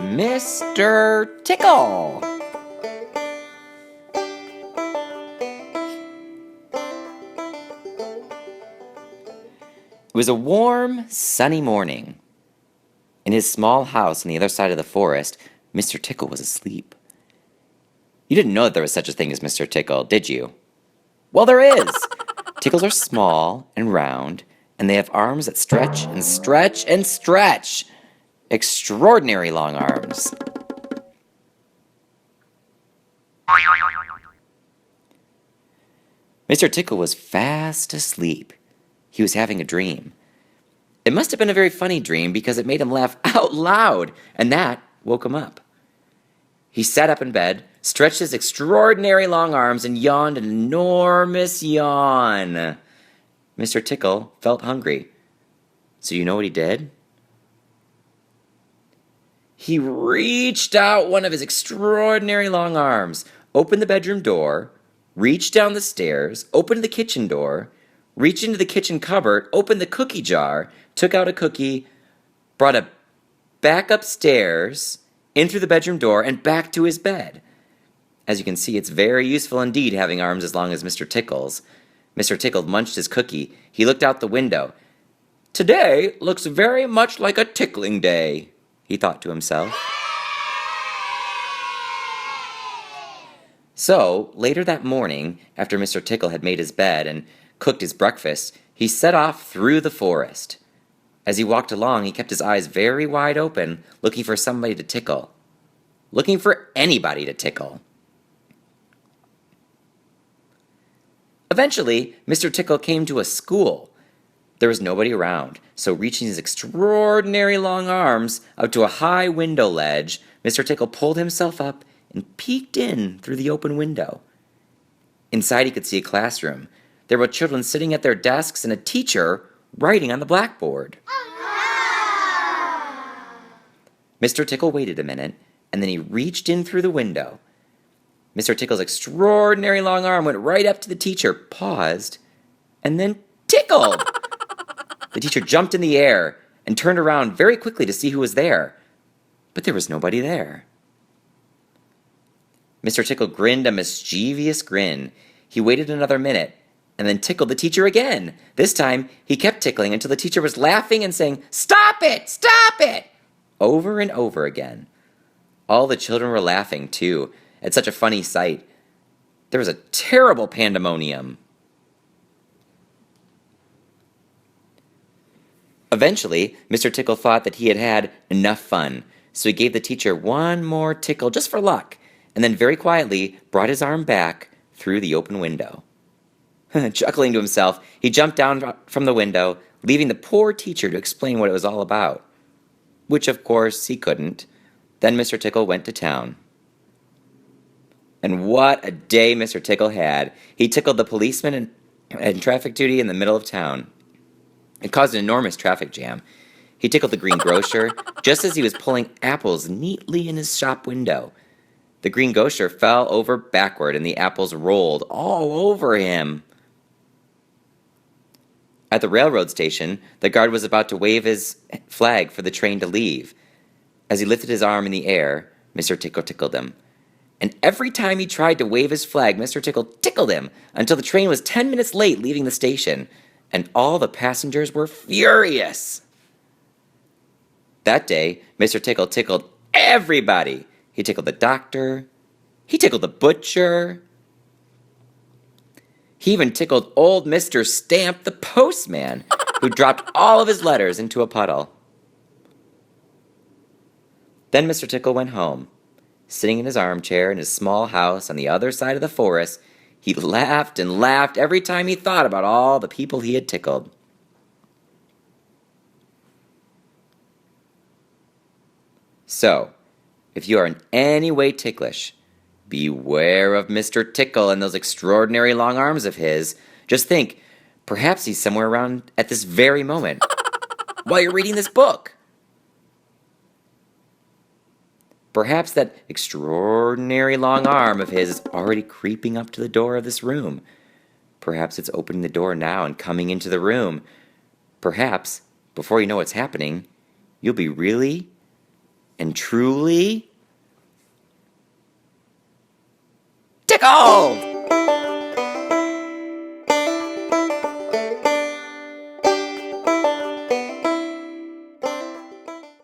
Mr. Tickle. It was a warm, sunny morning. In his small house on the other side of the forest, Mr. Tickle was asleep. You didn't know that there was such a thing as Mr. Tickle, did you? Well, there is! Tickles are small and round, and they have arms that stretch and stretch and stretch. Extraordinary long arms. Mr. Tickle was fast asleep. He was having a dream. It must have been a very funny dream because it made him laugh out loud, and that woke him up. He sat up in bed, stretched his extraordinary long arms, and yawned an enormous yawn. Mr. Tickle felt hungry. So you know what he did? He reached out one of his extraordinary long arms, opened the bedroom door, reached down the stairs, opened the kitchen door, reached into the kitchen cupboard, opened the cookie jar, took out a cookie, brought it back upstairs, in through the bedroom door, and back to his bed. As you can see, it's very useful indeed having arms as long as Mr. Tickle's. Mr. Tickle munched his cookie. He looked out the window. "Today looks very much like a tickling day," he thought to himself. So, later that morning, after Mr. Tickle had made his bed and cooked his breakfast, he set off through the forest. As he walked along, he kept his eyes very wide open, looking for somebody to tickle. Looking for anybody to tickle. Eventually, Mr. Tickle came to a school. There was nobody around, so reaching his extraordinary long arms up to a high window ledge, Mr. Tickle pulled himself up and peeked in through the open window. Inside he could see a classroom. There were children sitting at their desks and a teacher writing on the blackboard. Mr. Tickle waited a minute, and then he reached in through the window. Mr. Tickle's extraordinary long arm went right up to the teacher, paused, and then tickled. The teacher jumped in the air and turned around very quickly to see who was there, but there was nobody there. Mr. Tickle grinned a mischievous grin. He waited another minute, and then tickled the teacher again. This time, he kept tickling until the teacher was laughing and saying, "Stop it! Stop it!" over and over again. All the children were laughing, too, at such a funny sight. There was a terrible pandemonium. Eventually, Mr. Tickle thought that he had had enough fun, so he gave the teacher one more tickle just for luck, and then very quietly brought his arm back through the open window. Chuckling to himself, he jumped down from the window, leaving the poor teacher to explain what it was all about. Which, of course, he couldn't. Then Mr. Tickle went to town. And what a day Mr. Tickle had. He tickled the policeman and traffic duty in the middle of town. It caused an enormous traffic jam. He tickled the greengrocer just as he was pulling apples neatly in his shop window. The greengrocer fell over backward, and the apples rolled all over him. At the railroad station, the guard was about to wave his flag for the train to leave. As he lifted his arm in the air, Mr. Tickle tickled him. And every time he tried to wave his flag, Mr. Tickle tickled him until the train was 10 minutes late leaving the station, and all the passengers were furious. That day, Mr. Tickle tickled everybody. He tickled the doctor. He tickled the butcher. He even tickled old Mr. Stamp, the postman, who dropped all of his letters into a puddle. Then Mr. Tickle went home. Sitting in his armchair in his small house on the other side of the forest, he laughed and laughed every time he thought about all the people he had tickled. So, if you are in any way ticklish, beware of Mr. Tickle and those extraordinary long arms of his. Just think, perhaps he's somewhere around at this very moment, while you're reading this book. Perhaps that extraordinary long arm of his is already creeping up to the door of this room. Perhaps it's opening the door now and coming into the room. Perhaps, before you know what's happening, you'll be really, and truly tickled!